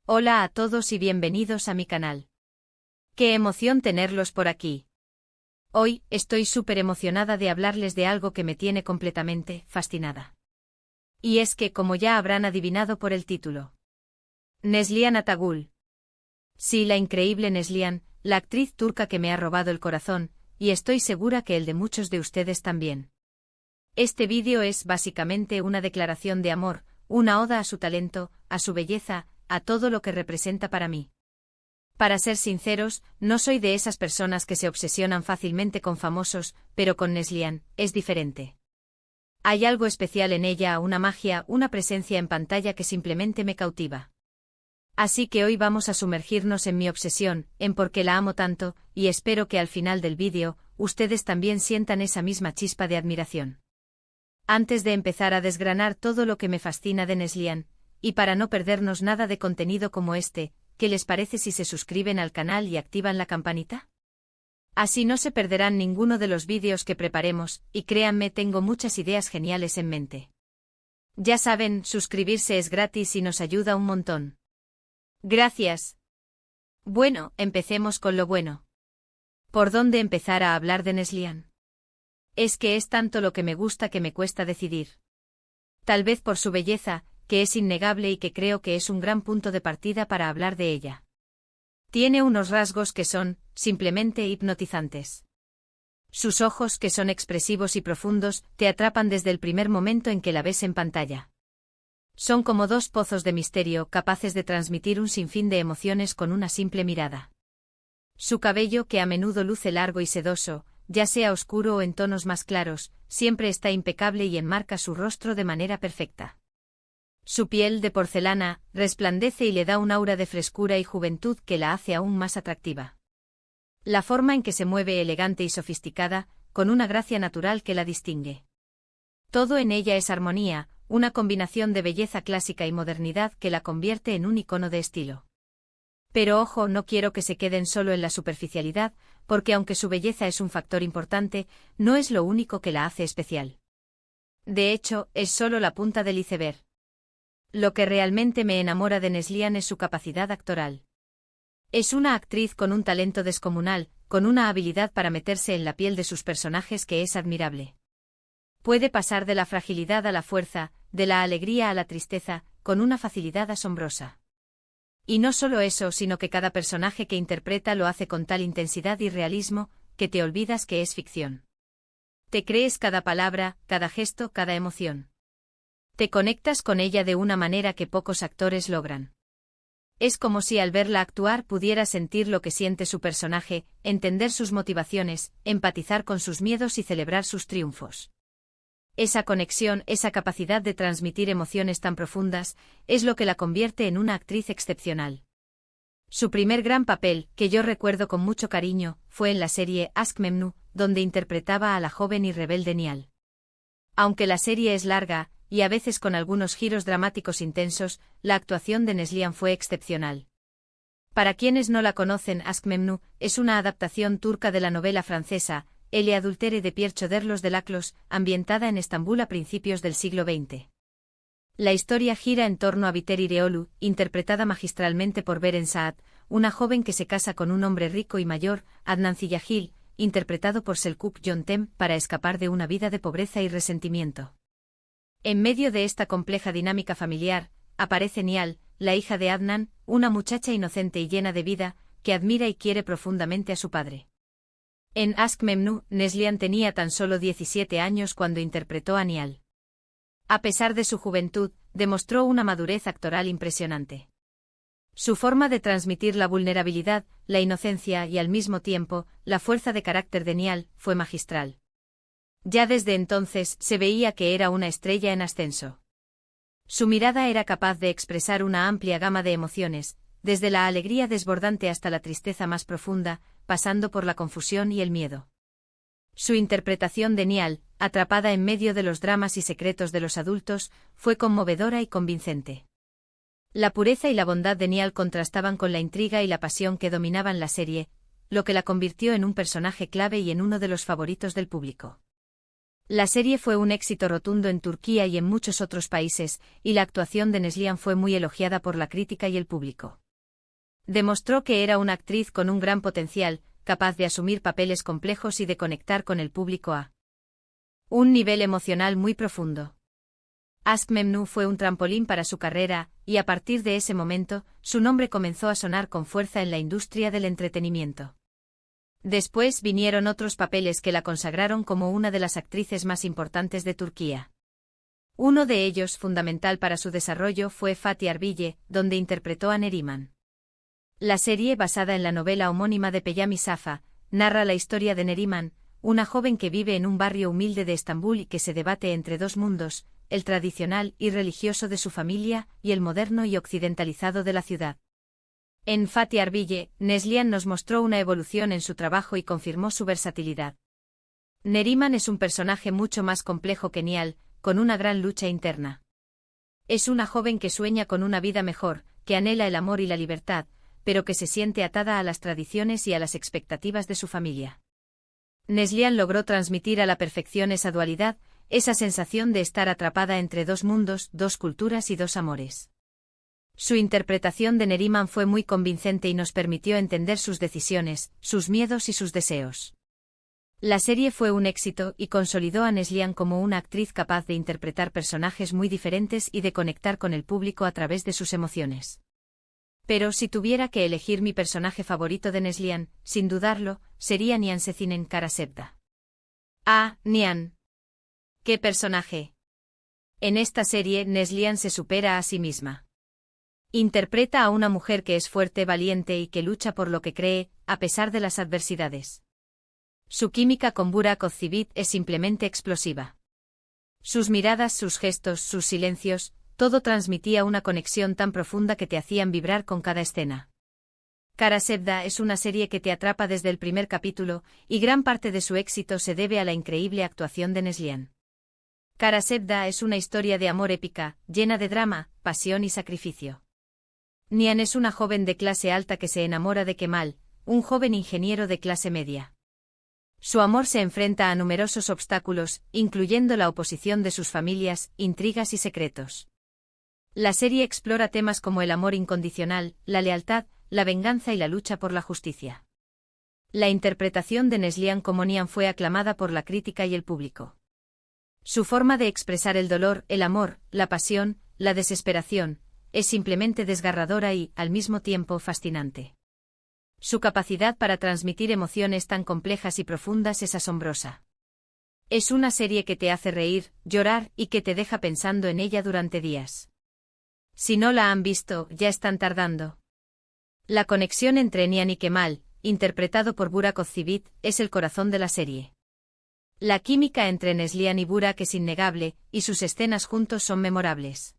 Hola a todos y bienvenidos a mi canal. ¡Qué emoción tenerlos por aquí! Hoy, estoy súper emocionada de hablarles de algo que me tiene completamente fascinada. Y es que, como ya habrán adivinado por el título, Neslihan Atagül. Sí, la increíble Neslihan, la actriz turca que me ha robado el corazón, y estoy segura que el de muchos de ustedes también. Este vídeo es básicamente una declaración de amor, una oda a su talento, a su belleza, a todo lo que representa para mí. Para ser sinceros, no soy de esas personas que se obsesionan fácilmente con famosos, pero con Neslihan, es diferente. Hay algo especial en ella, una magia, una presencia en pantalla que simplemente me cautiva. Así que hoy vamos a sumergirnos en mi obsesión, en por qué la amo tanto, y espero que al final del vídeo, ustedes también sientan esa misma chispa de admiración. Antes de empezar a desgranar todo lo que me fascina de Neslihan, y para no perdernos nada de contenido como este, ¿qué les parece si se suscriben al canal y activan la campanita? Así no se perderán ninguno de los vídeos que preparemos, y créanme, tengo muchas ideas geniales en mente. Ya saben, suscribirse es gratis y nos ayuda un montón. Gracias. Bueno, empecemos con lo bueno. ¿Por dónde empezar a hablar de Neslihan? Es que es tanto lo que me gusta que me cuesta decidir. Tal vez por su belleza, que es innegable y que creo que es un gran punto de partida para hablar de ella. Tiene unos rasgos que son, simplemente hipnotizantes. Sus ojos, que son expresivos y profundos, te atrapan desde el primer momento en que la ves en pantalla. Son como dos pozos de misterio capaces de transmitir un sinfín de emociones con una simple mirada. Su cabello, que a menudo luce largo y sedoso, ya sea oscuro o en tonos más claros, siempre está impecable y enmarca su rostro de manera perfecta. Su piel de porcelana resplandece y le da un aura de frescura y juventud que la hace aún más atractiva. La forma en que se mueve elegante y sofisticada, con una gracia natural que la distingue. Todo en ella es armonía, una combinación de belleza clásica y modernidad que la convierte en un icono de estilo. Pero ojo, no quiero que se queden solo en la superficialidad, porque aunque su belleza es un factor importante, no es lo único que la hace especial. De hecho, es solo la punta del iceberg. Lo que realmente me enamora de Neslihan es su capacidad actoral. Es una actriz con un talento descomunal, con una habilidad para meterse en la piel de sus personajes que es admirable. Puede pasar de la fragilidad a la fuerza, de la alegría a la tristeza, con una facilidad asombrosa. Y no solo eso, sino que cada personaje que interpreta lo hace con tal intensidad y realismo, que te olvidas que es ficción. Te crees cada palabra, cada gesto, cada emoción. Te conectas con ella de una manera que pocos actores logran. Es como si al verla actuar pudieras sentir lo que siente su personaje, entender sus motivaciones, empatizar con sus miedos y celebrar sus triunfos. Esa conexión, esa capacidad de transmitir emociones tan profundas, es lo que la convierte en una actriz excepcional. Su primer gran papel, que yo recuerdo con mucho cariño, fue en la serie Ask Memnu, donde interpretaba a la joven y rebelde Nial. Aunque la serie es larga, y a veces con algunos giros dramáticos intensos, la actuación de Neslihan fue excepcional. Para quienes no la conocen, Aşk Memnu es una adaptación turca de la novela francesa El adultère de Pierre Choderlos de Laclos, ambientada en Estambul a principios del siglo XX. La historia gira en torno a Biter Ireolu, interpretada magistralmente por Beren Saat, una joven que se casa con un hombre rico y mayor, Adnan Ziyagil, interpretado por Selçuk Yöntem, para escapar de una vida de pobreza y resentimiento. En medio de esta compleja dinámica familiar, aparece Nial, la hija de Adnan, una muchacha inocente y llena de vida, que admira y quiere profundamente a su padre. En Aşk Memnu, Neslihan tenía tan solo 17 años cuando interpretó a Nial. A pesar de su juventud, demostró una madurez actoral impresionante. Su forma de transmitir la vulnerabilidad, la inocencia y al mismo tiempo, la fuerza de carácter de Nial, fue magistral. Ya desde entonces se veía que era una estrella en ascenso. Su mirada era capaz de expresar una amplia gama de emociones, desde la alegría desbordante hasta la tristeza más profunda, pasando por la confusión y el miedo. Su interpretación de Nial, atrapada en medio de los dramas y secretos de los adultos, fue conmovedora y convincente. La pureza y la bondad de Nial contrastaban con la intriga y la pasión que dominaban la serie, lo que la convirtió en un personaje clave y en uno de los favoritos del público. La serie fue un éxito rotundo en Turquía y en muchos otros países, y la actuación de Neslihan fue muy elogiada por la crítica y el público. Demostró que era una actriz con un gran potencial, capaz de asumir papeles complejos y de conectar con el público a un nivel emocional muy profundo. Aşk Memnu fue un trampolín para su carrera, y a partir de ese momento, su nombre comenzó a sonar con fuerza en la industria del entretenimiento. Después vinieron otros papeles que la consagraron como una de las actrices más importantes de Turquía. Uno de ellos, fundamental para su desarrollo, fue Fatih Erbilge, donde interpretó a Neriman. La serie, basada en la novela homónima de Peyami Safa, narra la historia de Neriman, una joven que vive en un barrio humilde de Estambul y que se debate entre dos mundos, el tradicional y religioso de su familia y el moderno y occidentalizado de la ciudad. En Fatih Erbilge, Neslihan nos mostró una evolución en su trabajo y confirmó su versatilidad. Neriman es un personaje mucho más complejo que Nial, con una gran lucha interna. Es una joven que sueña con una vida mejor, que anhela el amor y la libertad, pero que se siente atada a las tradiciones y a las expectativas de su familia. Neslihan logró transmitir a la perfección esa dualidad, esa sensación de estar atrapada entre dos mundos, dos culturas y dos amores. Su interpretación de Neriman fue muy convincente y nos permitió entender sus decisiones, sus miedos y sus deseos. La serie fue un éxito y consolidó a Neslihan como una actriz capaz de interpretar personajes muy diferentes y de conectar con el público a través de sus emociones. Pero si tuviera que elegir mi personaje favorito de Neslihan, sin dudarlo, sería Nihan Sezgin Kara-Sevda. Ah, Nihan. ¡Qué personaje! En esta serie, Neslihan se supera a sí misma. Interpreta a una mujer que es fuerte, valiente y que lucha por lo que cree, a pesar de las adversidades. Su química con Burak Özçivit es simplemente explosiva. Sus miradas, sus gestos, sus silencios, todo transmitía una conexión tan profunda que te hacían vibrar con cada escena. Kara-Sevda es una serie que te atrapa desde el primer capítulo, y gran parte de su éxito se debe a la increíble actuación de Neslihan. Kara-Sevda es una historia de amor épica, llena de drama, pasión y sacrificio. Nihan es una joven de clase alta que se enamora de Kemal, un joven ingeniero de clase media. Su amor se enfrenta a numerosos obstáculos, incluyendo la oposición de sus familias, intrigas y secretos. La serie explora temas como el amor incondicional, la lealtad, la venganza y la lucha por la justicia. La interpretación de Neslihan como Nihan fue aclamada por la crítica y el público. Su forma de expresar el dolor, el amor, la pasión, la desesperación, es simplemente desgarradora y, al mismo tiempo, fascinante. Su capacidad para transmitir emociones tan complejas y profundas es asombrosa. Es una serie que te hace reír, llorar y que te deja pensando en ella durante días. Si no la han visto, ya están tardando. La conexión entre Nihan y Kemal, interpretado por Burak Özçivit, es el corazón de la serie. La química entre Neslihan y Burak es innegable, y sus escenas juntos son memorables.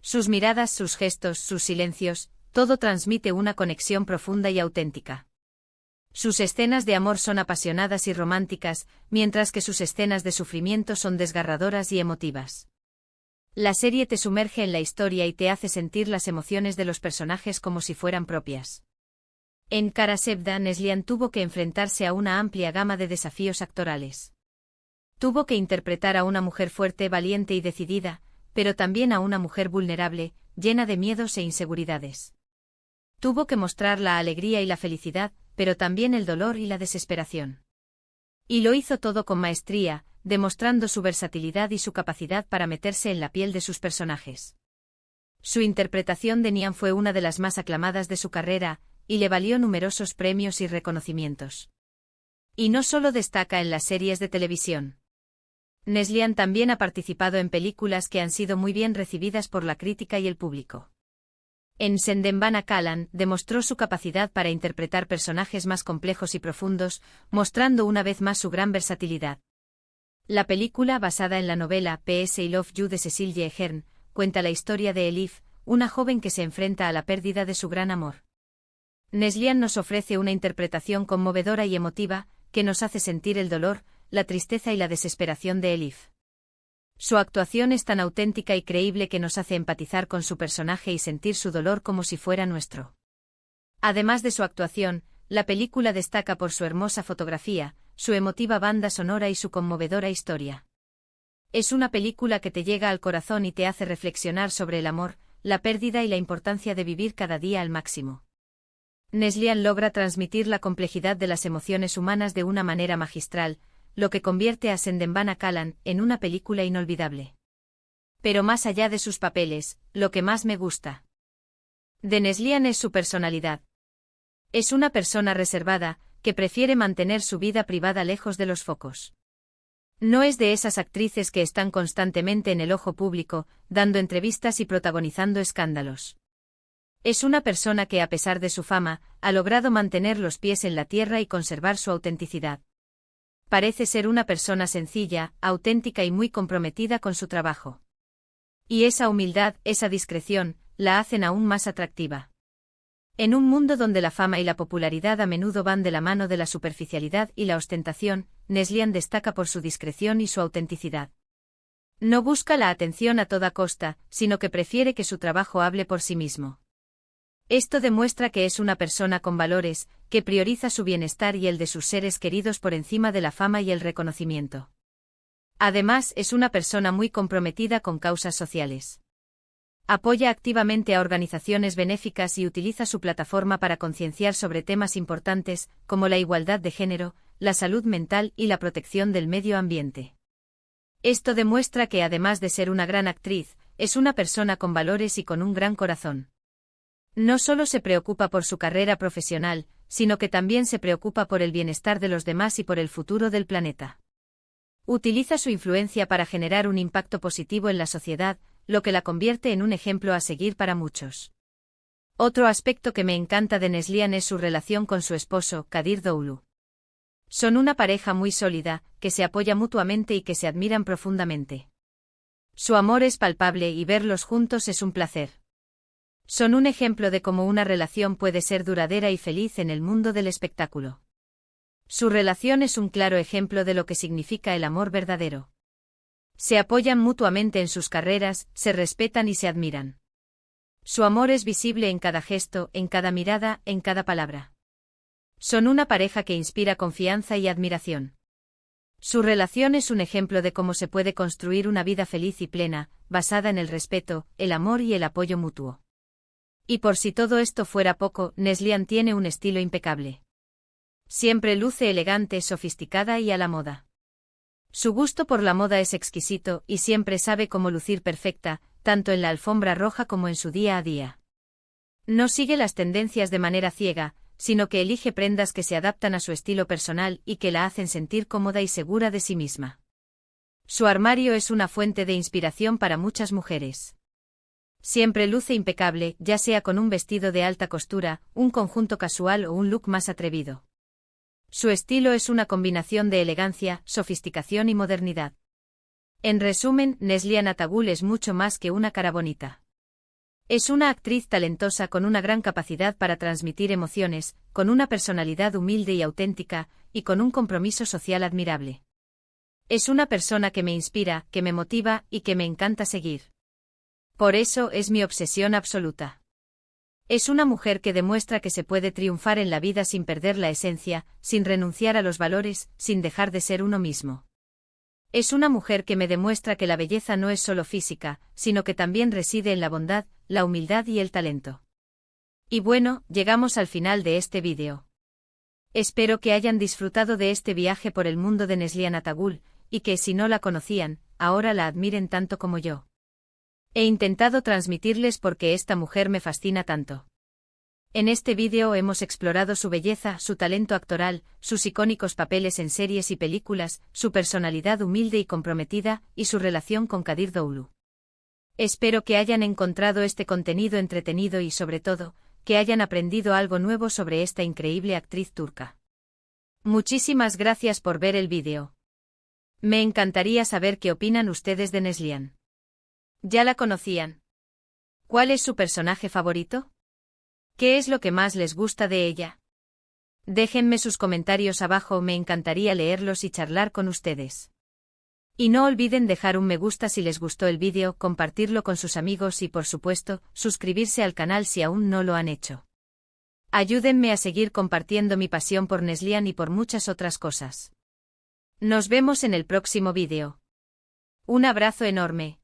Sus miradas, sus gestos, sus silencios, todo transmite una conexión profunda y auténtica. Sus escenas de amor son apasionadas y románticas, mientras que sus escenas de sufrimiento son desgarradoras y emotivas. La serie te sumerge en la historia y te hace sentir las emociones de los personajes como si fueran propias. En Kara-Sevda, Neslihan tuvo que enfrentarse a una amplia gama de desafíos actorales. Tuvo que interpretar a una mujer fuerte, valiente y decidida, pero también a una mujer vulnerable, llena de miedos e inseguridades. Tuvo que mostrar la alegría y la felicidad, pero también el dolor y la desesperación. Y lo hizo todo con maestría, demostrando su versatilidad y su capacidad para meterse en la piel de sus personajes. Su interpretación de Nihan fue una de las más aclamadas de su carrera, y le valió numerosos premios y reconocimientos. Y no solo destaca en las series de televisión. Neslihan también ha participado en películas que han sido muy bien recibidas por la crítica y el público. En Senden Bana Kalan demostró su capacidad para interpretar personajes más complejos y profundos, mostrando una vez más su gran versatilidad. La película, basada en la novela P.S. I Love You de Cecil Ahern, cuenta la historia de Elif, una joven que se enfrenta a la pérdida de su gran amor. Neslihan nos ofrece una interpretación conmovedora y emotiva, que nos hace sentir el dolor, la tristeza y la desesperación de Elif. Su actuación es tan auténtica y creíble que nos hace empatizar con su personaje y sentir su dolor como si fuera nuestro. Además de su actuación, la película destaca por su hermosa fotografía, su emotiva banda sonora y su conmovedora historia. Es una película que te llega al corazón y te hace reflexionar sobre el amor, la pérdida y la importancia de vivir cada día al máximo. Neslihan logra transmitir la complejidad de las emociones humanas de una manera magistral, lo que convierte a Sendembana Kalan en una película inolvidable. Pero más allá de sus papeles, lo que más me gusta de Neslihan es su personalidad. Es una persona reservada, que prefiere mantener su vida privada lejos de los focos. No es de esas actrices que están constantemente en el ojo público, dando entrevistas y protagonizando escándalos. Es una persona que, a pesar de su fama, ha logrado mantener los pies en la tierra y conservar su autenticidad. Parece ser una persona sencilla, auténtica y muy comprometida con su trabajo. Y esa humildad, esa discreción, la hacen aún más atractiva. En un mundo donde la fama y la popularidad a menudo van de la mano de la superficialidad y la ostentación, Neslihan destaca por su discreción y su autenticidad. No busca la atención a toda costa, sino que prefiere que su trabajo hable por sí mismo. Esto demuestra que es una persona con valores, que prioriza su bienestar y el de sus seres queridos por encima de la fama y el reconocimiento. Además, es una persona muy comprometida con causas sociales. Apoya activamente a organizaciones benéficas y utiliza su plataforma para concienciar sobre temas importantes, como la igualdad de género, la salud mental y la protección del medio ambiente. Esto demuestra que, además de ser una gran actriz, es una persona con valores y con un gran corazón. No solo se preocupa por su carrera profesional, sino que también se preocupa por el bienestar de los demás y por el futuro del planeta. Utiliza su influencia para generar un impacto positivo en la sociedad, lo que la convierte en un ejemplo a seguir para muchos. Otro aspecto que me encanta de Neslihan es su relación con su esposo, Kadir Doğulu. Son una pareja muy sólida, que se apoya mutuamente y que se admiran profundamente. Su amor es palpable y verlos juntos es un placer. Son un ejemplo de cómo una relación puede ser duradera y feliz en el mundo del espectáculo. Su relación es un claro ejemplo de lo que significa el amor verdadero. Se apoyan mutuamente en sus carreras, se respetan y se admiran. Su amor es visible en cada gesto, en cada mirada, en cada palabra. Son una pareja que inspira confianza y admiración. Su relación es un ejemplo de cómo se puede construir una vida feliz y plena, basada en el respeto, el amor y el apoyo mutuo. Y por si todo esto fuera poco, Neslihan tiene un estilo impecable. Siempre luce elegante, sofisticada y a la moda. Su gusto por la moda es exquisito y siempre sabe cómo lucir perfecta, tanto en la alfombra roja como en su día a día. No sigue las tendencias de manera ciega, sino que elige prendas que se adaptan a su estilo personal y que la hacen sentir cómoda y segura de sí misma. Su armario es una fuente de inspiración para muchas mujeres. Siempre luce impecable, ya sea con un vestido de alta costura, un conjunto casual o un look más atrevido. Su estilo es una combinación de elegancia, sofisticación y modernidad. En resumen, Neslihan Atagul es mucho más que una cara bonita. Es una actriz talentosa con una gran capacidad para transmitir emociones, con una personalidad humilde y auténtica, y con un compromiso social admirable. Es una persona que me inspira, que me motiva y que me encanta seguir. Por eso es mi obsesión absoluta. Es una mujer que demuestra que se puede triunfar en la vida sin perder la esencia, sin renunciar a los valores, sin dejar de ser uno mismo. Es una mujer que me demuestra que la belleza no es solo física, sino que también reside en la bondad, la humildad y el talento. Y bueno, llegamos al final de este vídeo. Espero que hayan disfrutado de este viaje por el mundo de Neslihan Atagul, y que si no la conocían, ahora la admiren tanto como yo. He intentado transmitirles por qué esta mujer me fascina tanto. En este vídeo hemos explorado su belleza, su talento actoral, sus icónicos papeles en series y películas, su personalidad humilde y comprometida, y su relación con Kadir Doğulu. Espero que hayan encontrado este contenido entretenido y sobre todo, que hayan aprendido algo nuevo sobre esta increíble actriz turca. Muchísimas gracias por ver el vídeo. Me encantaría saber qué opinan ustedes de Neslihan. ¿Ya la conocían? ¿Cuál es su personaje favorito? ¿Qué es lo que más les gusta de ella? Déjenme sus comentarios abajo, me encantaría leerlos y charlar con ustedes. Y no olviden dejar un me gusta si les gustó el vídeo, compartirlo con sus amigos y por supuesto, suscribirse al canal si aún no lo han hecho. Ayúdenme a seguir compartiendo mi pasión por Neslihan y por muchas otras cosas. Nos vemos en el próximo vídeo. Un abrazo enorme.